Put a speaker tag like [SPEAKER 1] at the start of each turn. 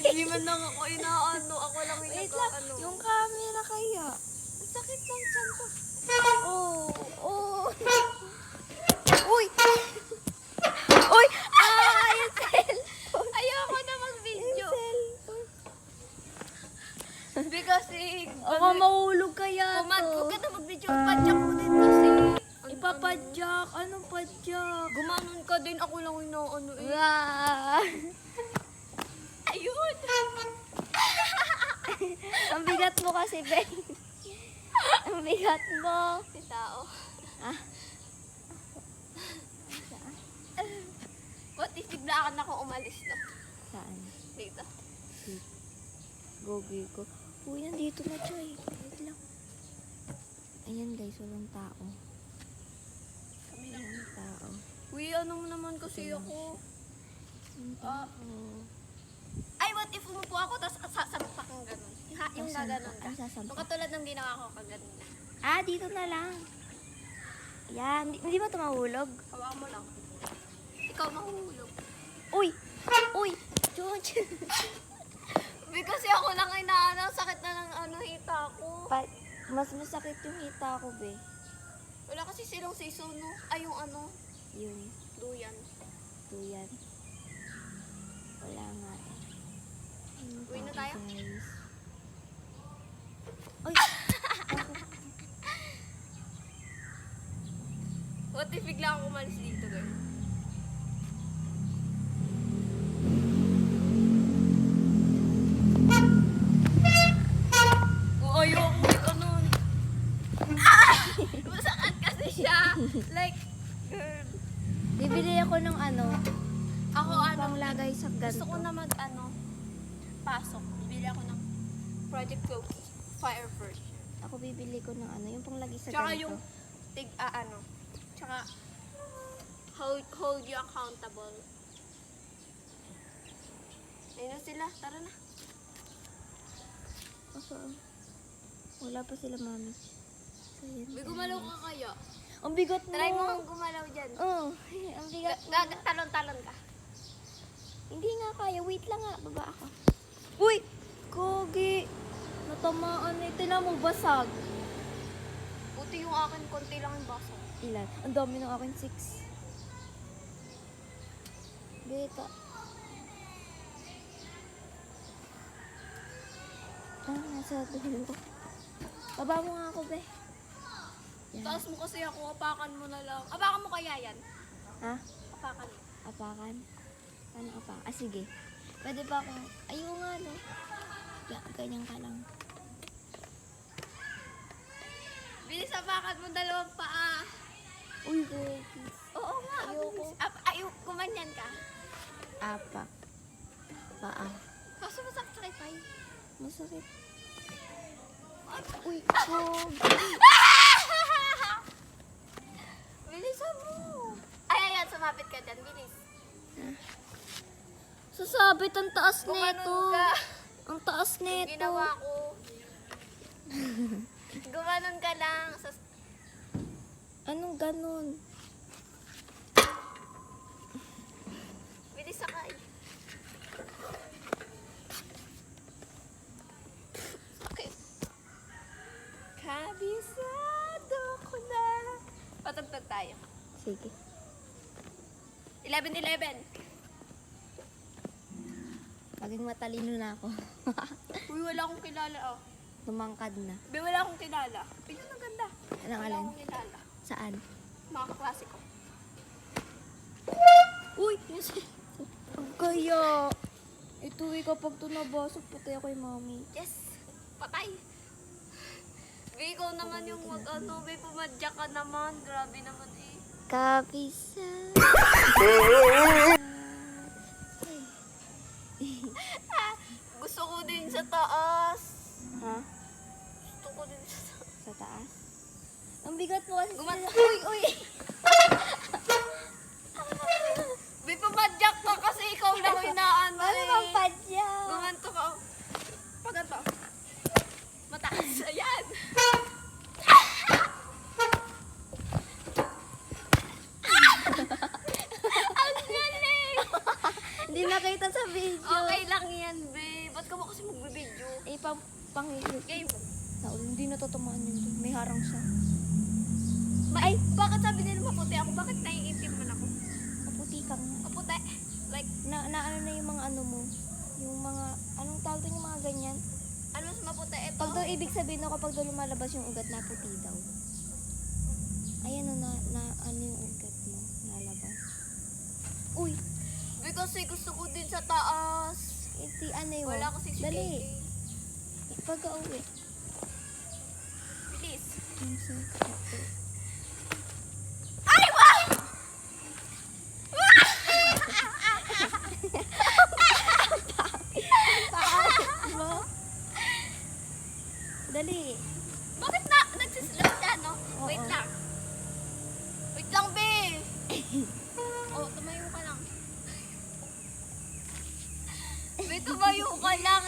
[SPEAKER 1] Hindi man lang ako inaano. Ako lang yung
[SPEAKER 2] Wait lang,
[SPEAKER 1] nag-ano.
[SPEAKER 2] yung camera kaya.
[SPEAKER 1] Ang sakit ng tiyan ko.
[SPEAKER 2] Oh, oh. Uy! Uy! Ah, yung cellphone.
[SPEAKER 1] Ayoko na mag-video.
[SPEAKER 2] Yung cellphone.
[SPEAKER 1] Because
[SPEAKER 2] Baka mahulog kaya
[SPEAKER 1] Huwag ka
[SPEAKER 2] to.
[SPEAKER 1] na mag-video. Padyak mo din kasi.
[SPEAKER 2] Ipapadyak. Anong padyak?
[SPEAKER 1] Gumanon ka din. Ako lang yung inaano eh.
[SPEAKER 2] Wow!
[SPEAKER 1] Ayun!
[SPEAKER 2] Ang bigat mo kasi, Ben. Ang bigat mo.
[SPEAKER 1] Si tao.
[SPEAKER 2] Ah?
[SPEAKER 1] What if biglaan ako umalis na?
[SPEAKER 2] Saan?
[SPEAKER 1] Dito.
[SPEAKER 2] Gogi ko. Uy, nandito na siya eh. Wait lang. Ayan guys, walang tao.
[SPEAKER 1] Kami lang.
[SPEAKER 2] Walang tao.
[SPEAKER 1] Uy, ano mo naman kasi ako.
[SPEAKER 2] Walang
[SPEAKER 1] Ah.
[SPEAKER 2] tao.
[SPEAKER 1] Ay, what if umupo ako tapos sasampak ng ganun? Yung
[SPEAKER 2] Saan
[SPEAKER 1] gaganon
[SPEAKER 2] ka?
[SPEAKER 1] ka.
[SPEAKER 2] Ang sasampak?
[SPEAKER 1] Yung katulad ng ginawa ko kaganon na.
[SPEAKER 2] Ah, dito na lang. Yan. Hindi ba ito mahulog?
[SPEAKER 1] Hawakan mo lang. Ikaw mahuhulog.
[SPEAKER 2] Uy! Uy! George!
[SPEAKER 1] Kasi ako lang inaano, sakit na ng ano, hita ko.
[SPEAKER 2] Mas masakit yung hita ko, be.
[SPEAKER 1] Wala kasi silang siso, no? Ay, yung ano,
[SPEAKER 2] Yun.
[SPEAKER 1] duyan.
[SPEAKER 2] Tuyan. Wala nga eh. Ayun
[SPEAKER 1] Uwi na
[SPEAKER 2] tao,
[SPEAKER 1] tayo?
[SPEAKER 2] guys. Uy!
[SPEAKER 1] What if bigla akong umalis dito, girl? Ayoko ganun. Masakit kasi siya. Like, girl.
[SPEAKER 2] Bibili ako ng ano,
[SPEAKER 1] Ako
[SPEAKER 2] panglagay sa
[SPEAKER 1] gusto ko
[SPEAKER 2] ganito.
[SPEAKER 1] na pasok. Bibili ako ng Project Loki Fire version.
[SPEAKER 2] Ako bibili ko ng ano, yung panglagay sa
[SPEAKER 1] Tsaka
[SPEAKER 2] ganito.
[SPEAKER 1] yung tsaka hold you accountable. Ayun na sila, tara na.
[SPEAKER 2] Kaso, wala pa sila, mami. So, yan.
[SPEAKER 1] May gumalaw ka kaya?
[SPEAKER 2] Ang bigat mo.
[SPEAKER 1] Try mo kang gumalaw dyan.
[SPEAKER 2] Oh, ang bigat mo.
[SPEAKER 1] Talon-talon ka.
[SPEAKER 2] Hindi nga kaya. Wait lang nga. Baba ako. Uy! Kogi! Natamaan eh. Tingnan mo, basag.
[SPEAKER 1] Buti yung akin, konti lang yung baso.
[SPEAKER 2] Ilan? Ang dami ng akin, 6. Beta. Nasa dulo. Baba mo nga ako, be. Yan.
[SPEAKER 1] Taas mo kasi ako, apakan mo na lang. Apakan mo kaya yan?
[SPEAKER 2] Ha?
[SPEAKER 1] Apakan mo.
[SPEAKER 2] Apakan? Ano apakan? Ah, sige. Pwede pa akong... Ayaw nga, no? Ganyan ka lang.
[SPEAKER 1] Bilis apakan mo dalawang paa.
[SPEAKER 2] Uy, Kogi.
[SPEAKER 1] Oo nga,
[SPEAKER 2] Ayoko.
[SPEAKER 1] bilis. Kumanyan ka.
[SPEAKER 2] Apak. Paa.
[SPEAKER 1] Kaso masakit sa kipay.
[SPEAKER 2] Masakit. Uy, Kogi.
[SPEAKER 1] Bilisan mo. Ayan, sumapit ka dyan. Bilis.
[SPEAKER 2] Sasabit ang taas
[SPEAKER 1] Kumanon
[SPEAKER 2] nito.
[SPEAKER 1] ka.
[SPEAKER 2] Ang taas
[SPEAKER 1] Yung
[SPEAKER 2] nito.
[SPEAKER 1] ginawa ko. Gumanon ka lang.
[SPEAKER 2] Anong ganun?
[SPEAKER 1] Bilis sakay. Okay. Kabisado ko na. Patagtag tayo.
[SPEAKER 2] Sige.
[SPEAKER 1] 11-11.
[SPEAKER 2] Maging matalino na ako.
[SPEAKER 1] Uy, wala akong kilala. Oh.
[SPEAKER 2] Tumangkad na.
[SPEAKER 1] Be, wala akong kilala. Tingnan ang ganda.
[SPEAKER 2] Anong
[SPEAKER 1] Wala
[SPEAKER 2] alin?
[SPEAKER 1] akong kilala.
[SPEAKER 2] Saan?
[SPEAKER 1] Mga kaklase ko.
[SPEAKER 2] Uy! Yes. Ang kaya. Ito eh, kapag ito nabasok, patay ako kay mami.
[SPEAKER 1] Yes! Patay! Be, ikaw naman yung mag-ano. Be, pumadya ka naman. Grabe naman eh.
[SPEAKER 2] Kabisa.
[SPEAKER 1] Gusto ko din sa taas.
[SPEAKER 2] Ha?
[SPEAKER 1] Gusto ko din sa taas.
[SPEAKER 2] Sa taas? Ang bigat mo kasi.
[SPEAKER 1] Uy, uy! Be, pumadyak ka kasi ikaw lang inaano
[SPEAKER 2] Ano
[SPEAKER 1] eh.
[SPEAKER 2] bang padya?
[SPEAKER 1] Gumanto ka. Paganto. Mataas. Ayan. Ang galing!
[SPEAKER 2] Hindi nakita sa video.
[SPEAKER 1] Okay lang yan. ba't ka ba kasi magbibideo?
[SPEAKER 2] Eh, pangihit.
[SPEAKER 1] Game.
[SPEAKER 2] Naul, hindi natatamaan yun dun. May harang siya.
[SPEAKER 1] Ay, bakit sabi nila maputi ako? Bakit naiitim man ako?
[SPEAKER 2] Maputi ka nga.
[SPEAKER 1] Maputi? Like,
[SPEAKER 2] Na ano na yung mga ano mo. Yung mga, anong tawag doon yung mga ganyan?
[SPEAKER 1] ano mas maputi ito?
[SPEAKER 2] Pag daw ibig sabihin no, kapag daw lumalabas yung ugat na puti daw. Ayan o, na ano yung ugat mo, lalabas. Uy,
[SPEAKER 1] Because gusto ko din sa taas.
[SPEAKER 2] iti ano yun?
[SPEAKER 1] Wala kasi si
[SPEAKER 2] Dali,
[SPEAKER 1] KK.
[SPEAKER 2] pagka-uwi.
[SPEAKER 1] Please.
[SPEAKER 2] Yung sa-
[SPEAKER 1] Ay, wow!
[SPEAKER 2] mo? Dali.
[SPEAKER 1] Bakit na nagsisilap siya, no?
[SPEAKER 2] Oo.
[SPEAKER 1] Wait lang. Wait lang, be. Oh, tumayo ka lang. Be, tumayo ka lang.